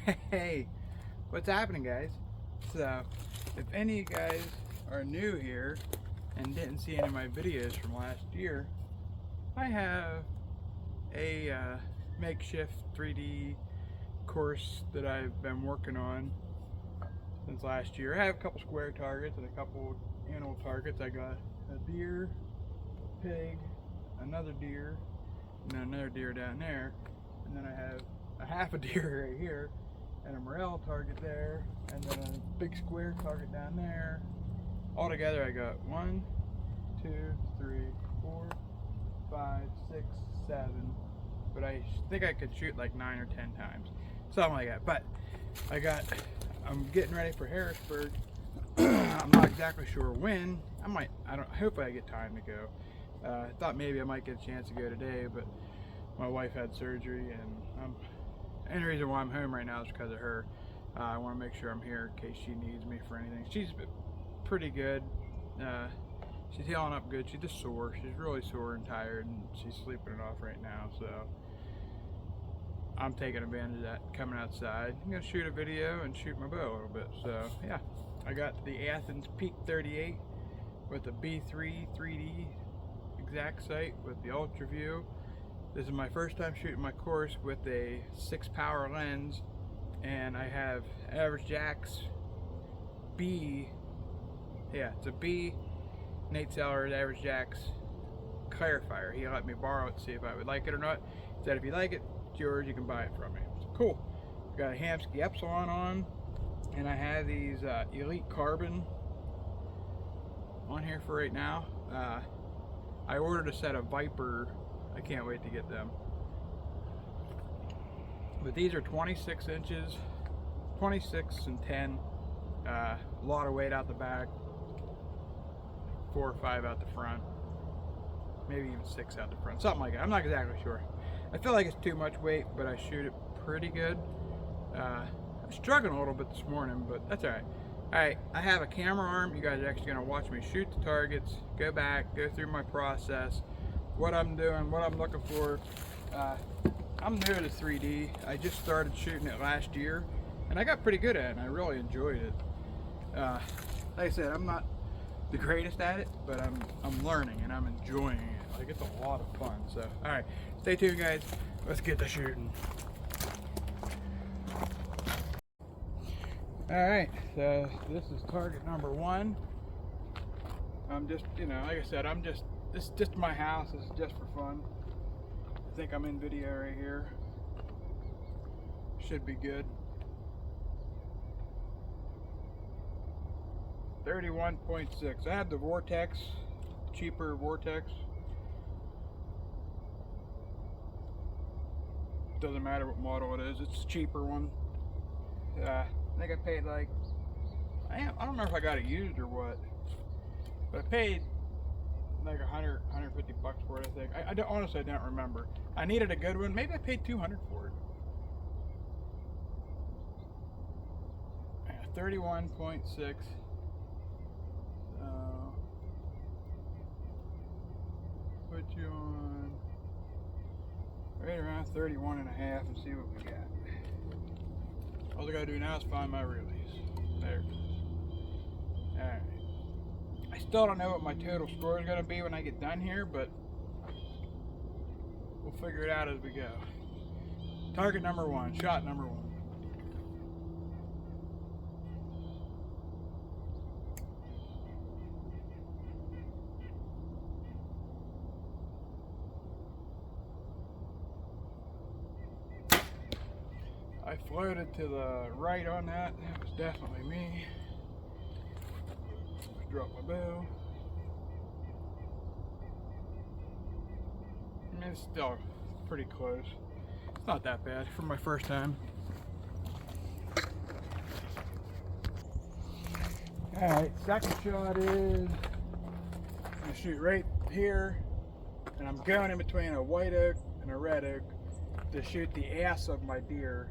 Hey, what's happening, guys? So, if any of you guys are new here and didn't see any of my videos from last year, I have a makeshift 3D course that I've been working on since last year. I have a couple square targets and a couple animal targets. I got a deer, a pig, another deer, and then another deer down there, and then I have a half a deer right here, and a morel target there, and then a big square target down there. All together I got 1, 2, 3, 4, 5, 6, 7, but I think I could shoot like 9 or 10 times, something like that. But I'm getting ready for Harrisburg. I'm not exactly sure when. Hopefully I get time to go. I thought maybe I might get a chance to go today, but my wife had surgery, and the only reason why I'm home right now is because of her. I want to make sure I'm here in case she needs me for anything. She's pretty good. She's healing up good. She's just sore. She's really sore and tired, and she's sleeping it off right now. So I'm taking advantage of that, coming outside. I'm gonna shoot a video and shoot my bow a little bit. So yeah, I got the Athens Peak 38 with the B3 3D exact sight with the ultra view. This is my first time shooting my course with a 6-power lens, and I have Average Jack's B. Yeah, it's a B. Nate Seller's Average Jack's clarifier. He let me borrow it to see if I would like it or not. He said if you like it, it's yours. You can buy it from me. So cool. Got a hamskea Epsilon on, and I have these Elite Carbon on here for right now. I ordered a set of Viper. I can't wait to get them. But these are 26 inches, 26 and 10. A lot of weight out the back, 4 or 5 out the front, maybe even 6 out the front, something like that. I'm not exactly sure. I feel like it's too much weight, but I shoot it pretty good. I'm struggling a little bit this morning, but that's all right. Alright, I have a camera arm. You guys are actually going to watch me shoot the targets, go back, go through my process, what I'm doing, what I'm looking for. I'm new to 3D. I just started shooting it last year, and I got pretty good at it, and I really enjoyed it. Like I said, I'm not the greatest at it, but I'm learning, and I'm enjoying it. Like, it's a lot of fun. So, alright, stay tuned, guys. Let's get to shooting. Alright, so this is target number 1. I'm just, like I said, this is just my house. This is just for fun. I think I'm in video right here. Should be good. 31.6. I have the Vortex, cheaper Vortex. Doesn't matter what model it is. It's a cheaper one. I think I paid like, I don't remember if I got it used or what, but I paid like 150 bucks for it, I think. Honestly, I don't remember. I needed a good one. Maybe I paid 200 for it. 31.6. Put you on right around 31 and a half and see what we got. All I gotta do now is find my release. There. Alright. I still don't know what my total score is going to be when I get done here, but we'll figure it out as we go. Target number 1, shot number 1. I floated to the right on that. That was definitely me. Drop my bow. I mean, it's still pretty close. It's not that bad for my first time. Alright, second shot is I'm gonna shoot right here, and I'm going in between a white oak and a red oak to shoot the ass of my deer.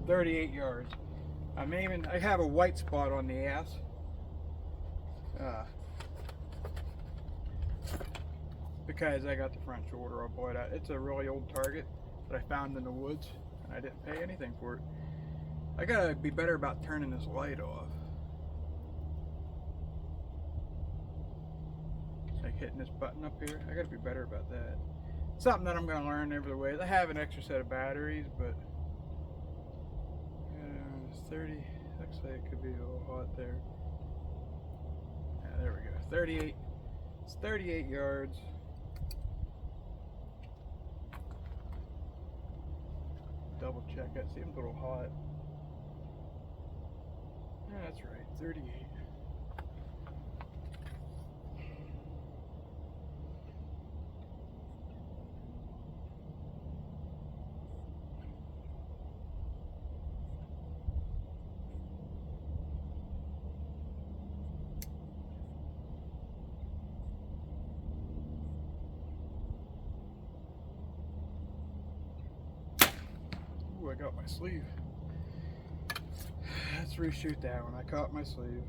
38 yards. I have a white spot on the ass. Because I got the front shoulder all blown out. It's a really old target. that I found in the woods, and I didn't pay anything for it. I gotta be better about turning this light off. Like hitting this button up here. I gotta be better about that. Something that I'm gonna learn over the way. I have an extra set of batteries, but it's 30. Looks like it could be a little hot there. Yeah, there we go. 38. It's 38 yards. Double check it. Seems a little hot. Yeah, that's right. 38. Ooh, I got my sleeve. Let's reshoot that one. I caught my sleeve.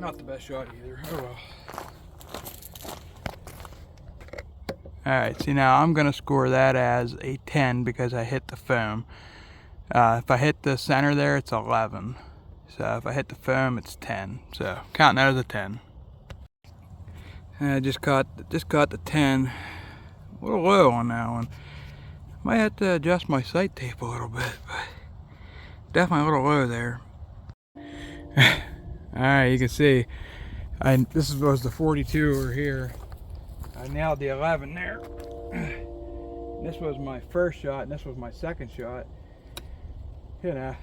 Not the best shot either. Oh well. Alright, see now I'm going to score that as a 10 because I hit the foam. If I hit the center there, it's 11. So if I hit the foam, it's 10. So counting that as a 10. And I just caught the 10. A little low on that one. Might have to adjust my sight tape a little bit, but definitely a little low there. Alright, you can see this was the 42 over here. I nailed the 11 there. This was my first shot and this was my second shot. You know,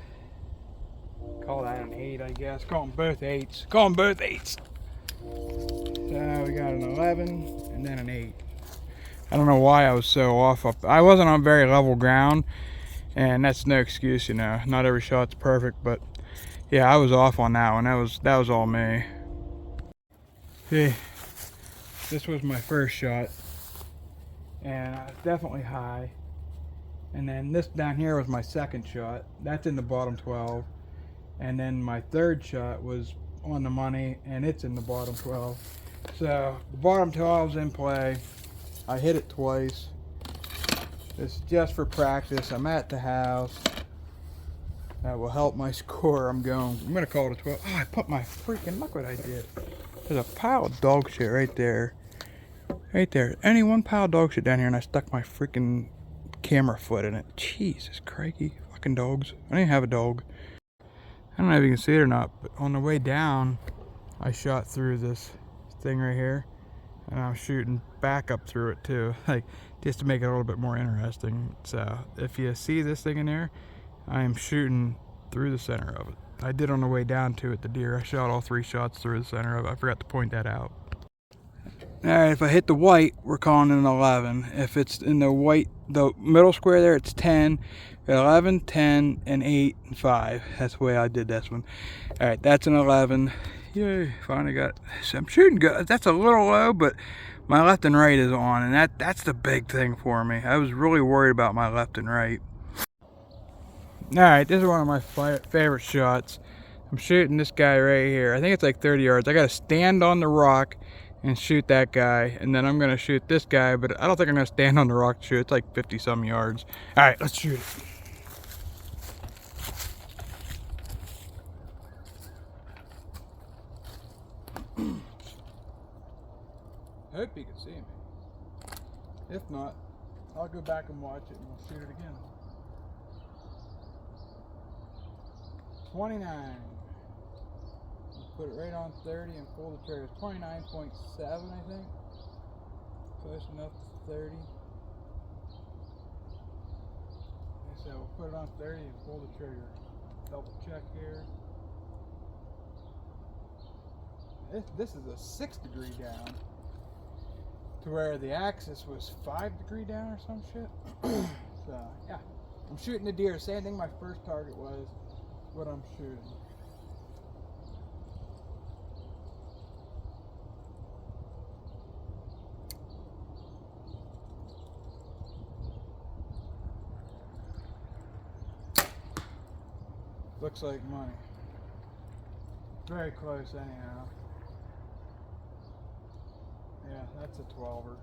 call that an 8, I guess. Call them both 8s. Call them both 8s. So we got an 11 and then an 8. I don't know why I was so off. I wasn't on very level ground, and that's no excuse, you know. Not every shot's perfect, but yeah, I was off on that one. That was all me. See, this was my first shot, and I was definitely high. And then this down here was my second shot. That's in the bottom 12. And then my third shot was on the money, and it's in the bottom 12. So the bottom 12's in play. I hit it twice. It's just for practice. I'm at the house. That will help my score. I'm gonna call it a 12. Oh, I put my freaking, look what I did. There's a pile of dog shit right there. Right there. Any one pile of dog shit down here, and I stuck my freaking camera foot in it. Jesus crikey. Fucking dogs. I didn't have a dog. I don't know if you can see it or not, but on the way down, I shot through this thing right here. And I'm shooting back up through it too, like just to make it a little bit more interesting. So if you see this thing in there, I am shooting through the center of it. I did on the way down to it, the deer. I shot all 3 shots through the center of it. I forgot to point that out. Alright, if I hit the white, we're calling it an 11. If it's in the white, the middle square there, it's 10, 11, 10, and 8, and 5. That's the way I did this one. Alright, that's an 11. Yay, finally got, so I'm shooting good. That's a little low, but my left and right is on, and that's the big thing for me. I was really worried about my left and right. Alright, this is one of my favorite shots. I'm shooting this guy right here. I think it's like 30 yards. I gotta stand on the rock and shoot that guy, and then I'm gonna shoot this guy, but I don't think I'm gonna stand on the rock to shoot. It's like 50 some yards. Alright, let's shoot it. I hope you can see me. If not, I'll go back and watch it and we'll shoot it again. 29. Put it right on 30 and pull the trigger. 29.7, I think. Close enough to 30. So we'll put it on 30 and pull the trigger. Double check here. This is a 6 degree down. To where the axis was 5 degree down or some shit. So yeah, I'm shooting the deer. Same thing my first target was. what I'm shooting. Looks like money. Very close anyhow. Yeah, that's a 12er.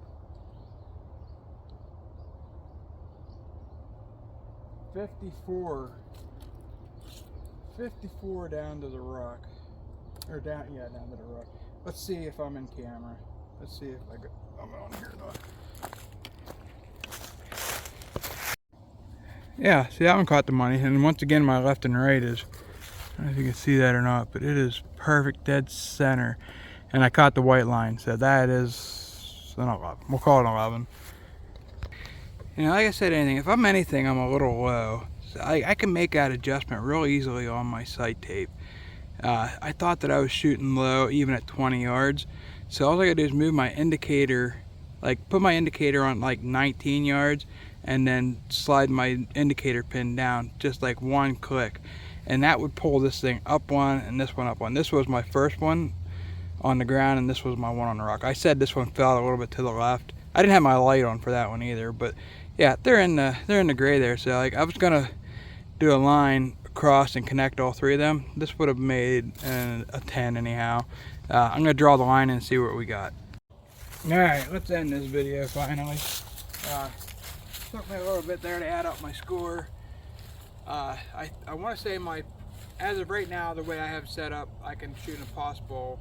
54 down to the rock. Or down, yeah, down to the rock. Let's see if I'm in camera. Let's see if I'm on here or not. Yeah, see, that one caught the money. And once again, my left and right is, I don't know if you can see that or not, but it is perfect dead center. And I caught the white line, so that is an 11. We'll call it 11. You know, like I said, if I'm anything, I'm a little low. So I can make that adjustment real easily on my sight tape. I thought that I was shooting low even at 20 yards. So all I gotta do is move my indicator, like put my indicator on like 19 yards and then slide my indicator pin down just like one click. And that would pull this thing up one and this one up one. This was my first one on the ground and this was my one on the rock. I said this one fell a little bit to the left. I didn't have my light on for that one either, but yeah, they're in the gray there. So like I was gonna do a line across and connect all three of them. This would have made a 10 anyhow. I'm gonna draw the line and see what we got. All right, let's end this video finally. Took me a little bit there to add up my score. I want to say as of right now, the way I have it set up, I can shoot a possible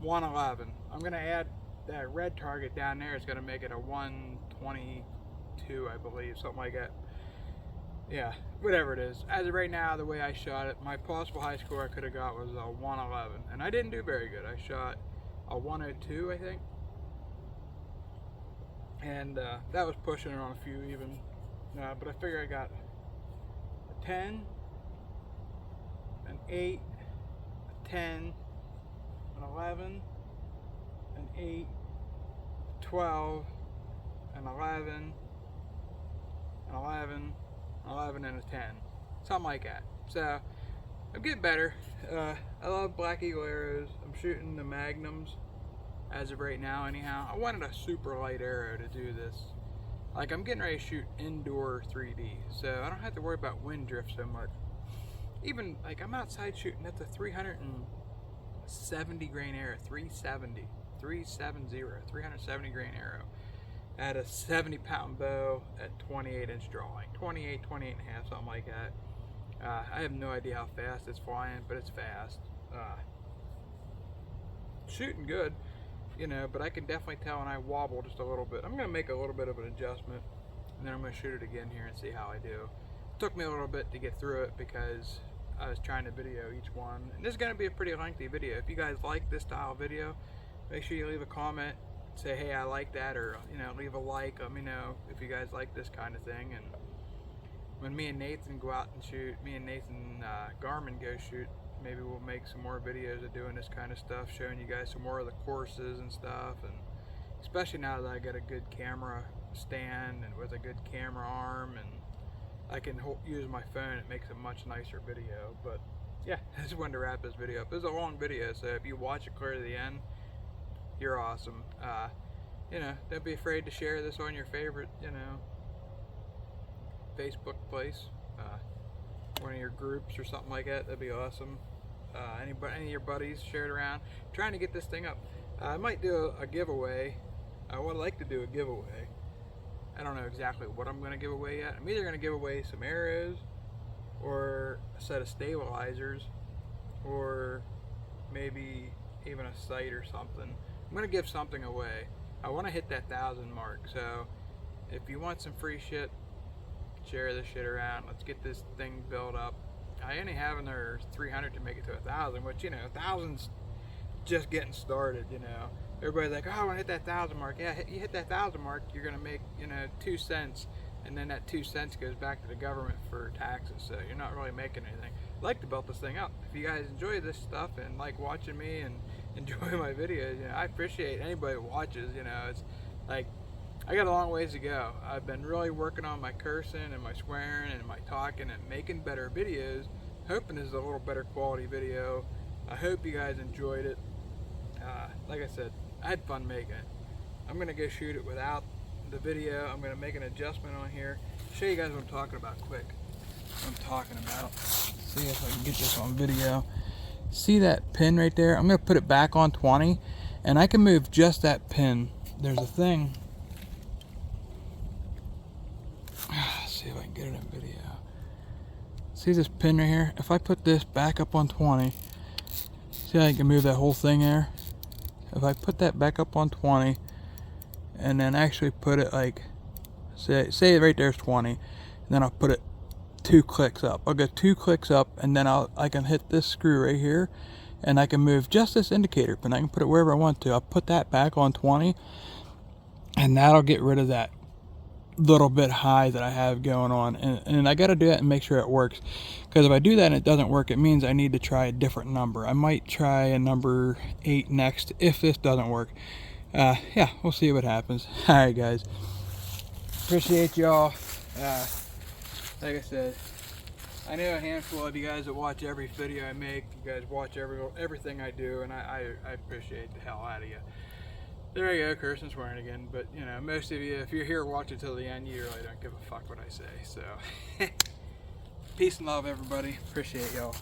111. I'm gonna add that red target down there. It's gonna make it a 122, I believe, something like that. Yeah, whatever it is. As of right now, the way I shot it, my possible high score I could have got was a 111, and I didn't do very good. I shot a 102, I think, and that was pushing it on a few even. But I figure I got a 10, an 8, a 10, an 11, an 8, 12, an 11, an 11, 11 and a 10, something like that. So I'm getting better. I love Black Eagle arrows. I'm shooting the Magnums as of right now anyhow. I wanted a super light arrow to do this. Like, I'm getting ready to shoot indoor 3D, so I don't have to worry about wind drift so much. Even like I'm outside shooting, that's a 370 grain arrow, 370 grain arrow at a 70 pound bow at 28 inch drawing, 28 and a half, something like that. I have no idea how fast it's flying, but it's fast. Shooting good, you know, but I can definitely tell when I wobble just a little bit. I'm gonna make a little bit of an adjustment and then I'm gonna shoot it again here and see how I do. It took me a little bit to get through it because I was trying to video each one, and this is gonna be a pretty lengthy video. If you guys like this style of video, make sure you leave a comment, say hey, I like that, or you know, leave a like. Let me know if you guys like this kind of thing. And when me and Nathan go out and shoot, me and Nathan Garmin go shoot, maybe we'll make some more videos of doing this kind of stuff, showing you guys some more of the courses and stuff. And especially now that I got a good camera stand and with a good camera arm, and I can use my phone, it makes a much nicer video. But yeah, I just wanted to wrap this video up. This is a long video, so if you watch it clear to the end, you're awesome. You know, don't be afraid to share this on your favorite, you know, Facebook place, one of your groups or something like that. That'd be awesome. Any of your buddies, share it around. I'm trying to get this thing up. I might do a giveaway. I would like to do a giveaway. I don't know exactly what I'm going to give away yet. I'm either going to give away some arrows or a set of stabilizers or maybe even a sight or something. I'm going to give something away. I want to hit that 1,000 mark, so if you want some free shit, share this shit around. Let's get this thing built up. I only have another 300 to make it to 1,000, which, you know, 1,000's just getting started, you know. Everybody's like, oh, I want to hit that 1,000 mark. Yeah, you hit that 1,000 mark, you're going to make, you know, 2 cents, and then that 2 cents goes back to the government for taxes, so you're not really making anything. I'd like to build this thing up. If you guys enjoy this stuff and like watching me and enjoy my videos, you know, I appreciate anybody who watches, you know. It's like, I got a long ways to go. I've been really working on my cursing and my swearing and my talking and making better videos. Hoping this is a little better quality video. I hope you guys enjoyed it. Like I said, I had fun making it. I'm gonna go shoot it without the video. I'm gonna make an adjustment on here. Show you guys what I'm talking about quick. What I'm talking about. See if I can get this on video. See that pin right there? I'm gonna put it back on 20 and I can move just that pin. There's a thing. See if I can get it in video. See this pin right here? If I put this back up on 20, see how I can move that whole thing there? If I put that back up on 20 and then actually put it like, say right there's 20, and then I'll put it 2 clicks up. I'll go 2 clicks up and then I can hit this screw right here and I can move just this indicator pin. I can put it wherever I want to. I'll put that back on 20 and that'll get rid of that little bit high that I have going on, and I got to do that and make sure it works, because if I do that and it doesn't work, it means I need to try a different number. I might try a number 8 next if this doesn't work. Yeah, we'll see what happens. Alright guys, appreciate y'all. Like I said, I know a handful of you guys that watch every video I make. You guys watch everything I do, and I appreciate the hell out of you. There you go, cursing, swearing again. But, you know, most of you, if you're here watching till the end, you really don't give a fuck what I say. So, peace and love, everybody. Appreciate y'all.